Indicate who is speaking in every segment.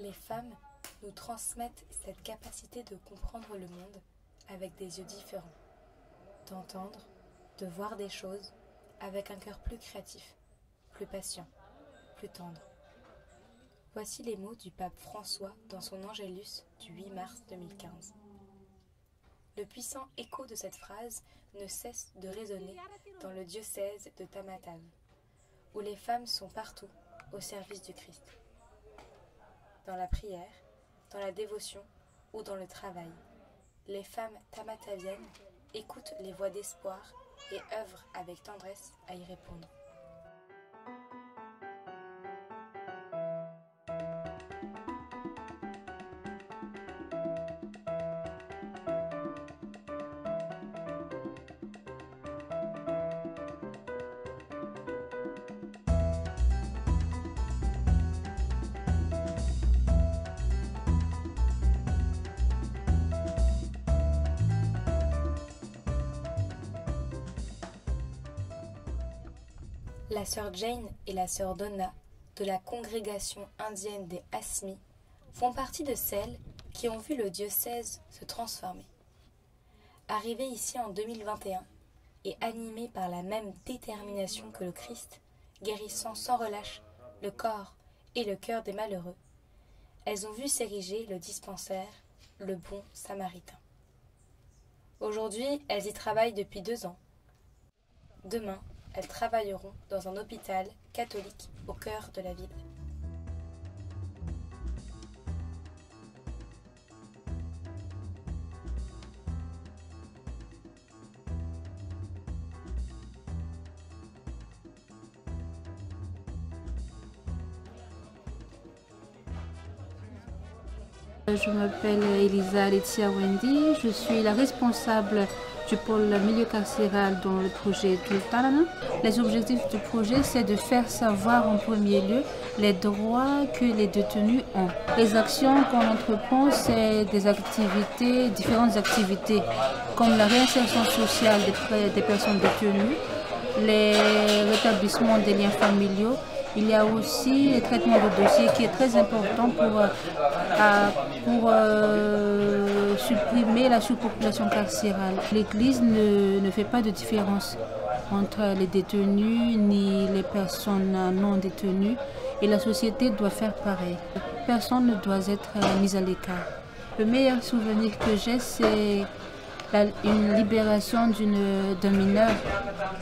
Speaker 1: Les femmes nous transmettent cette capacité de comprendre le monde avec des yeux différents, d'entendre, de voir des choses avec un cœur plus créatif, plus patient, plus tendre. Voici les mots du pape François dans son Angélus du 8 mars 2015. Le puissant écho de cette phrase ne cesse de résonner dans le diocèse de Tamatave, où les femmes sont partout au service du Christ. Dans la prière, dans la dévotion ou dans le travail, les femmes tamataviennes écoutent les voix d'espoir et œuvrent avec tendresse à y répondre. La sœur Jane et la sœur Donna de la congrégation indienne des Asmi font partie de celles qui ont vu le diocèse se transformer. Arrivées ici en 2021 et animées par la même détermination que le Christ, guérissant sans relâche le corps et le cœur des malheureux, elles ont vu s'ériger le dispensaire, le Bon Samaritain. Aujourd'hui, elles y travaillent depuis 2 ans. Demain, elles travailleront dans un hôpital catholique au cœur de la ville.
Speaker 2: Je m'appelle Elisa Letia Wendy, je suis la responsable du pôle milieu carcéral dans le projet Tultarana. Les objectifs du projet, c'est de faire savoir en premier lieu les droits que les détenus ont. Les actions qu'on entreprend, c'est des activités, différentes activités, comme la réinsertion sociale des personnes détenues, le rétablissement des liens familiaux. Il y a aussi le traitement de dossier qui est très important pour supprimer la surpopulation carcérale. L'Église ne fait pas de différence entre les détenus ni les personnes non détenues et la société doit faire pareil. Personne ne doit être mise à l'écart. Le meilleur souvenir que j'ai, c'est une libération d'un mineur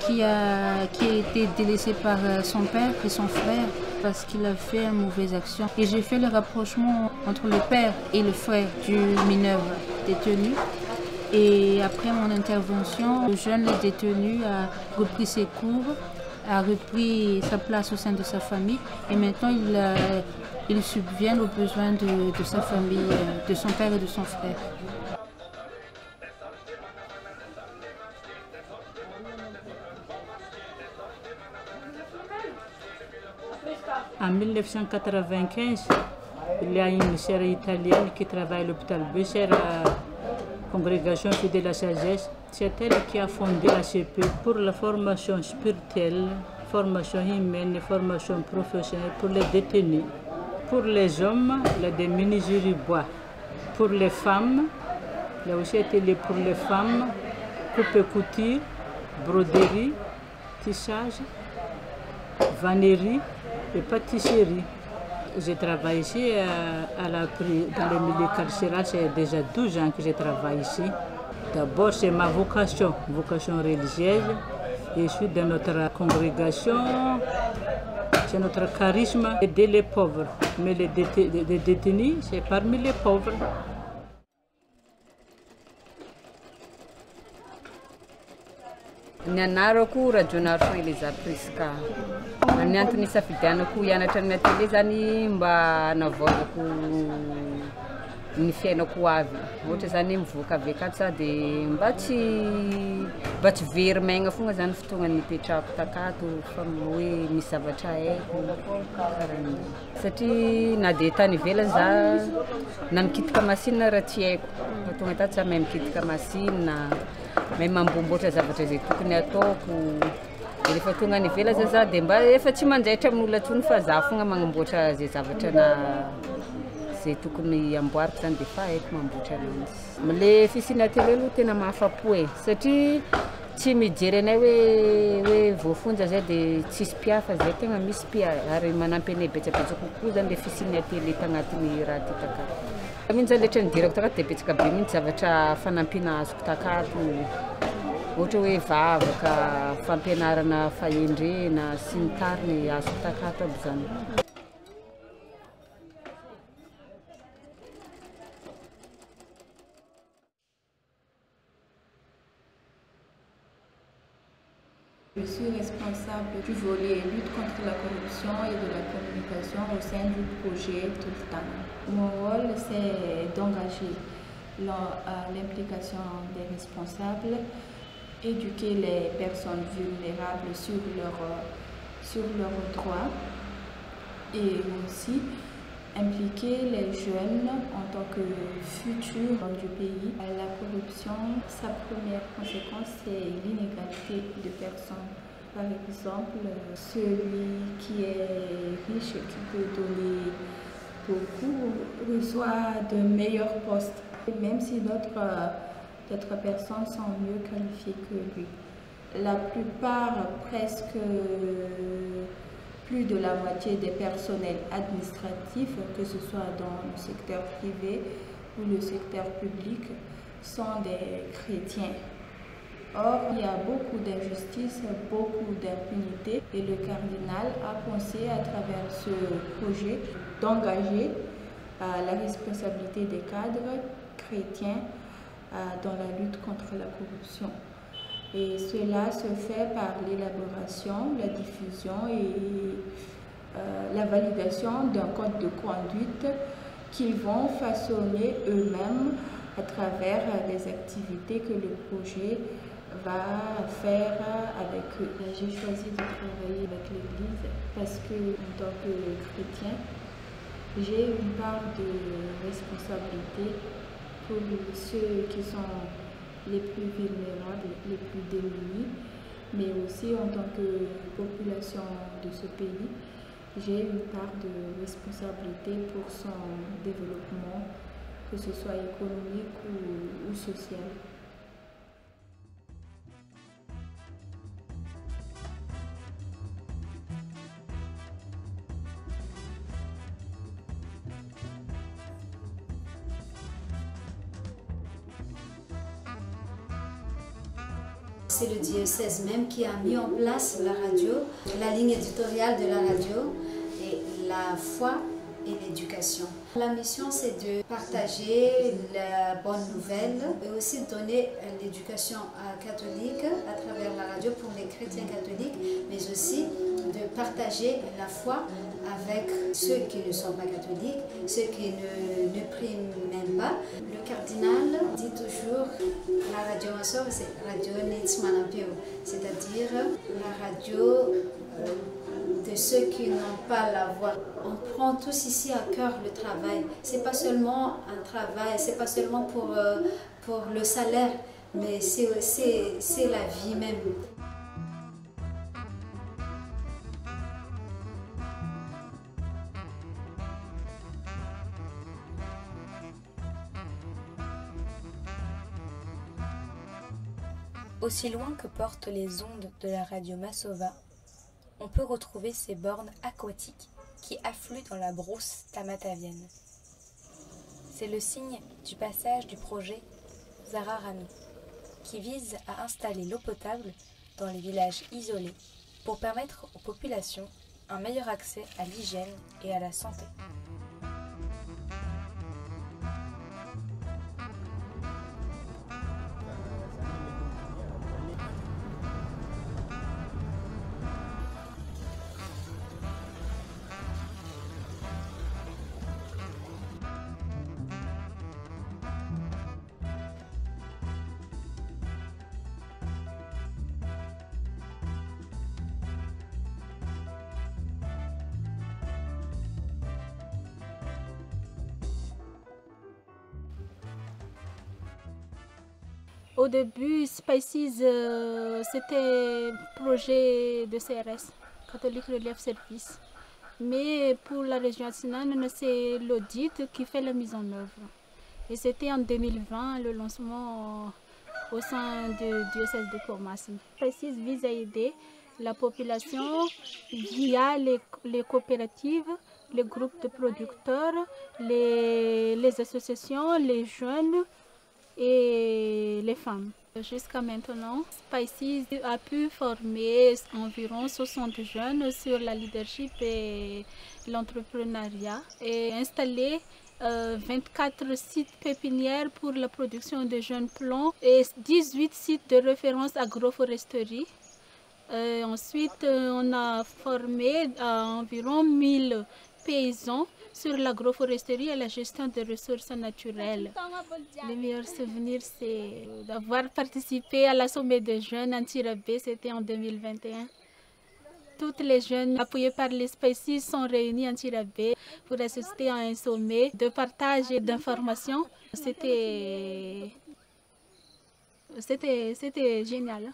Speaker 2: qui a été délaissé par son père et son frère parce qu'il a fait une mauvaise action. Et j'ai fait le rapprochement entre le père et le frère du mineur détenu. Et après mon intervention, le jeune détenu a repris ses cours, a repris sa place au sein de sa famille et maintenant il subvient aux besoins de sa famille, de son père et de son frère.
Speaker 3: En 1995, il y a une sœur italienne qui travaille à l'hôpital Besser, à la congrégation Fidèle de la Sagesse. C'est elle qui a fondé l'ACP pour la formation spirituelle, formation humaine et formation professionnelle pour les détenus. Pour les hommes, il y a des menuiseries bois. Pour les femmes, il y a aussi atelier pour les femmes, coupe et couture, broderie, tissage, vannerie et pâtisserie. Je travaille ici dans le milieu carcéral, c'est déjà 12 ans que je travaille ici. D'abord, c'est ma vocation religieuse. Et je suis dans notre congrégation, c'est notre charisme d'aider les pauvres. Mais les détenus, c'est parmi les pauvres.
Speaker 4: Ny anarako Radionaro Elisa Priska. Ny antony isafidianako hianatra amin'ny atelier zany mba hanavaozako ny fiainako avy. Ohatra zany mivoaka avy akato dia mba tsy very maigna fogna zany fotoagna nipetrahako takato fa hoe misy zavatra haiko karaha. Satria na dia tany ivelany za na mikitika machine raha tsy haiko. Tonga tato za mahay mikitika machine, mahay mambomboatra zavatra zay tokony ataoko. Rehefa tonga ny ivelany za dia mba efa tsy manjaitra amin'olona tsony fa za fogna magnamboatra zay zavatra zay tokony amboariko zany dia efa haiko mamboatra ananjy. Le fisiana télé aloha tena mahafa-po e, satria tsy mijery anay hoe voafonja zay dia tsisy mpiafa zay, tegna misy mpia ary manampy anay betsabetsaka kokoa zany le fisiana télé tagnatin'ny raha ty takato. Mihitsy zany letra nidirako takato dia betsaka be mihitsy zavatra fanampiana azoko takato, ohatra hoe vavaka, fampianarana fahendrena sy ny tariny azoko takato aby zany.
Speaker 2: Je suis responsable du volet lutte contre la corruption et de la communication au sein du projet Tultan. Mon rôle, c'est d'engager l'implication des responsables, éduquer les personnes vulnérables sur leurs droits et aussi impliquer les jeunes en tant que futur du pays. La corruption, sa première conséquence, c'est l'inégalité de personnes. Par exemple, celui qui est riche, qui peut donner beaucoup, reçoit de meilleurs postes, même si d'autres personnes sont mieux qualifiées que lui. La plupart, presque plus de la moitié des personnels administratifs, que ce soit dans le secteur privé ou le secteur public, sont des chrétiens. Or, il y a beaucoup d'injustice, beaucoup d'impunité et le cardinal a pensé à travers ce projet d'engager la responsabilité des cadres chrétiens dans la lutte contre la corruption. Et cela se fait par l'élaboration, la diffusion et la validation d'un code de conduite qu'ils vont façonner eux-mêmes à travers les activités que le projet va faire avec eux. J'ai choisi de travailler avec l'Église parce que, en tant que chrétien, j'ai une part de responsabilité pour ceux qui sont les plus vulnérables, les plus démunis, mais aussi en tant que population de ce pays, j'ai une part de responsabilité pour son développement, que ce soit économique ou social.
Speaker 5: C'est le diocèse même qui a mis en place la radio, la ligne éditoriale de la radio et la foi et l'éducation. La mission, c'est de partager la bonne nouvelle et aussi de donner l'éducation catholique à travers la radio pour les chrétiens catholiques, mais aussi de partager la foi avec ceux qui ne sont pas catholiques, ceux qui ne prient même pas. Le cardinal dit toujours la radio Massor, c'est radio Netsmanapeo, c'est-à-dire la radio de ceux qui n'ont pas la voix. On prend tous ici à cœur le travail. C'est pas seulement un travail, c'est pas seulement pour le salaire, mais c'est la vie même.
Speaker 1: Aussi loin que portent les ondes de la radio Masova, on peut retrouver ces bornes aquatiques qui affluent dans la brousse tamatavienne. C'est le signe du passage du projet Zararami, qui vise à installer l'eau potable dans les villages isolés pour permettre aux populations un meilleur accès à l'hygiène et à la santé.
Speaker 2: Au début, Spices, c'était un projet de CRS, Catholic Relief Service. Mais pour la région Atsinane, c'est l'audit qui fait la mise en œuvre. Et c'était en 2020 le lancement au sein du diocèse de Port-Massy. Spices vise à aider la population via les coopératives, les groupes de producteurs, les associations, les jeunes et les femmes. Jusqu'à maintenant, Spices a pu former environ 60 jeunes sur la leadership et l'entrepreneuriat et installer 24 sites pépinières pour la production de jeunes plants et 18 sites de référence agroforesterie. Ensuite, on a formé environ 1000 paysans sur l'agroforesterie et la gestion des ressources naturelles. Les meilleurs souvenirs, c'est d'avoir participé à la sommet des jeunes Antirabé, c'était en 2021. Toutes les jeunes appuyées par les Spices sont réunies en Antirabé pour assister à un sommet de partage et d'information. C'était génial.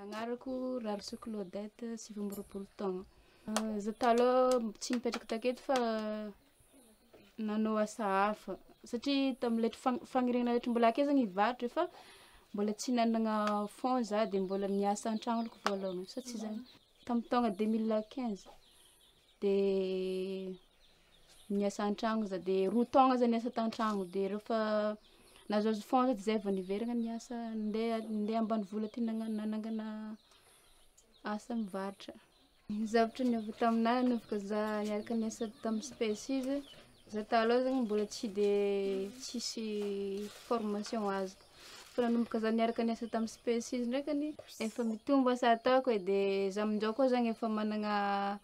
Speaker 6: Agnarako Rarso Claudette sy vamboropolo taogno. Za taloha tsy nipetraka taketo fa nanao asa hafa satria tam'le fagniregna rehetra mbola ake zagny hivarotra fa mbola tsy nanagna fond za de mbola niasa an-tragno aloka voalohany sa tsy zany. Tamin'ny taogna 2015 de niasa an-tragno za de 2 taogna za niasa tan-tragno de rehefa nahazoazo fond za de zay vao niveragna niasa ndeha ambanivola ty nanangana asa mivarotra. Zavatra niavy taminahy nanovaka za niaraka niasa tamin'ny Spices za taloha zagny mbola tsy de tsisy formation azoko fa nanomboka za niaraka niasa tamin'ny Spices ndraikany efa mitombo asa ataoko de za amin'izao koa zagny efa managna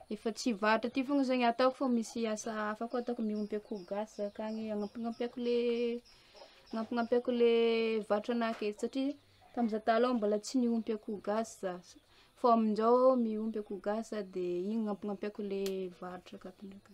Speaker 6: efa tsy varotra ty fogna zagny ataoko fa misy asa hafa koa ataoko miompy akoho gasy akagny agnampignampiko le varotranahy aketo satria tamin'iza taloha mbola tsy niompy akoho gasy za fa amin'izao miompy akoho gasy de igny agnampignampiko le varotra akato ndraiky.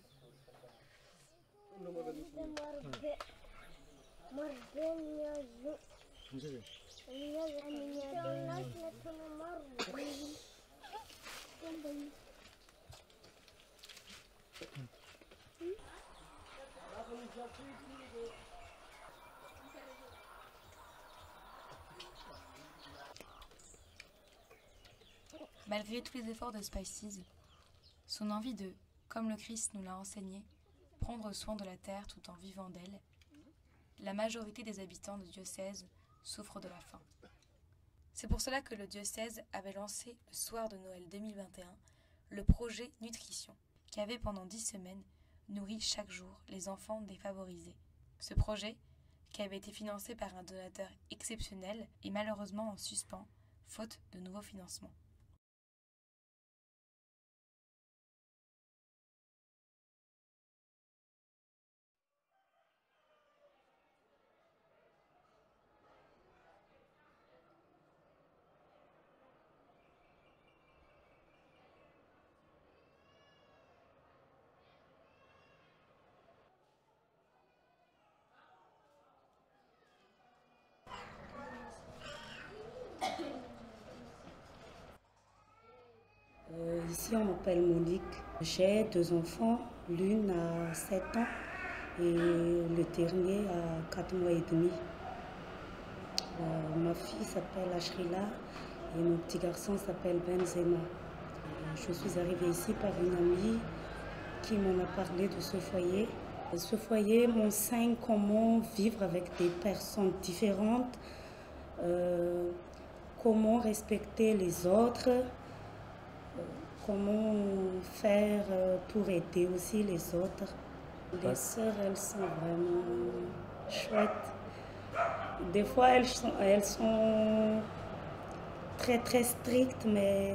Speaker 1: Malgré tous les efforts de Spices, son envie de, comme le Christ nous l'a enseigné, prendre soin de la terre tout en vivant d'elle, la majorité des habitants du diocèse souffrent de la faim. C'est pour cela que le diocèse avait lancé le soir de Noël 2021 le projet Nutrition, qui avait pendant 10 semaines nourri chaque jour les enfants défavorisés. Ce projet, qui avait été financé par un donateur exceptionnel, est malheureusement en suspens, faute de nouveaux financements.
Speaker 7: Ici, on m'appelle Monique. J'ai 2 enfants, l'une a 7 ans et le dernier a 4 mois et demi. Ma fille s'appelle Ashrila et mon petit garçon s'appelle Benzema. Je suis arrivée ici par une amie qui m'en a parlé de ce foyer. Ce foyer m'enseigne comment vivre avec des personnes différentes, comment respecter les autres, comment faire pour aider aussi les autres. Les sœurs, elles sont vraiment chouettes. Des fois, elles sont très très strictes, mais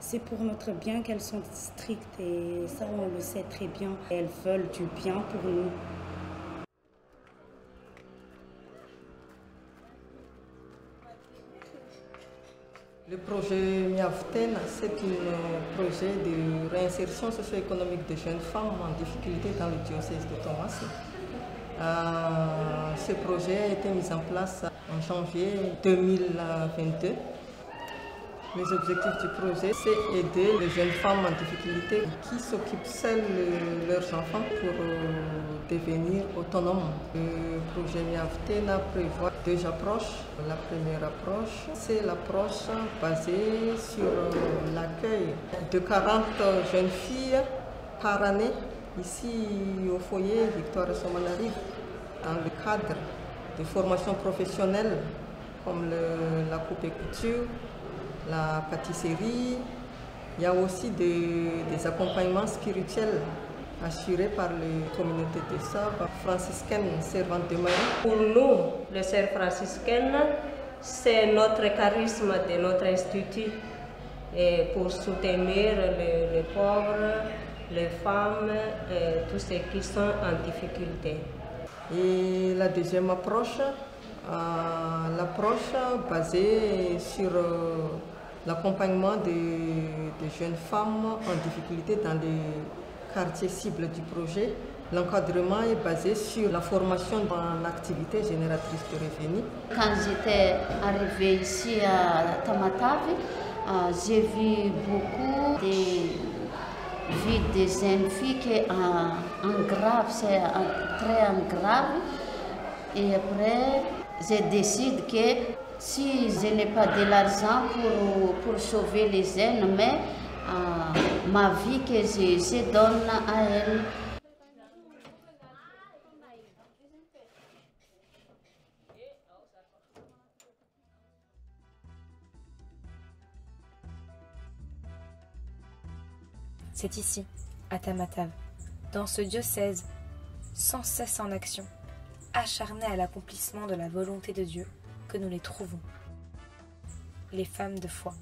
Speaker 7: c'est pour notre bien qu'elles sont strictes et ça, on le sait très bien. Elles veulent du bien pour nous.
Speaker 8: Le projet Miavten, c'est un projet de réinsertion socio-économique des jeunes femmes en difficulté dans le diocèse de Port-Massy. Ce projet a été mis en place en janvier 2022. Les objectifs du projet, c'est aider les jeunes femmes en difficulté qui s'occupent seules de leurs enfants pour devenir autonomes. Le projet Miaftena prévoit 2 approches. La première approche, c'est l'approche basée sur l'accueil de 40 jeunes filles par année ici au foyer Victoire Somanarive dans le cadre de formations professionnelles comme la coupe et couture, la pâtisserie. Il y a aussi des accompagnements spirituels assurés par les communautés des sœurs franciscaines servantes de Marie.
Speaker 9: Pour nous, les sœurs franciscaines, c'est notre charisme de notre institut et pour soutenir les pauvres, les femmes, et tous ceux qui sont en difficulté.
Speaker 8: Et la deuxième approche, l'approche basée sur l'accompagnement des jeunes femmes en difficulté dans les quartiers cibles du projet. L'encadrement est basé sur la formation en activité génératrice de revenus.
Speaker 10: Quand j'étais arrivée ici à Tamatave, j'ai vu beaucoup des jeunes filles qui en grave, c'est très en grave. Et après, j'ai décidé que si je n'ai pas de l'argent pour sauver les jeunes, mais ma vie que je donne à elles.
Speaker 1: C'est ici, à Tamatave, dans ce diocèse, sans cesse en action, acharné à l'accomplissement de la volonté de Dieu, que nous les trouvons. Les femmes de foi.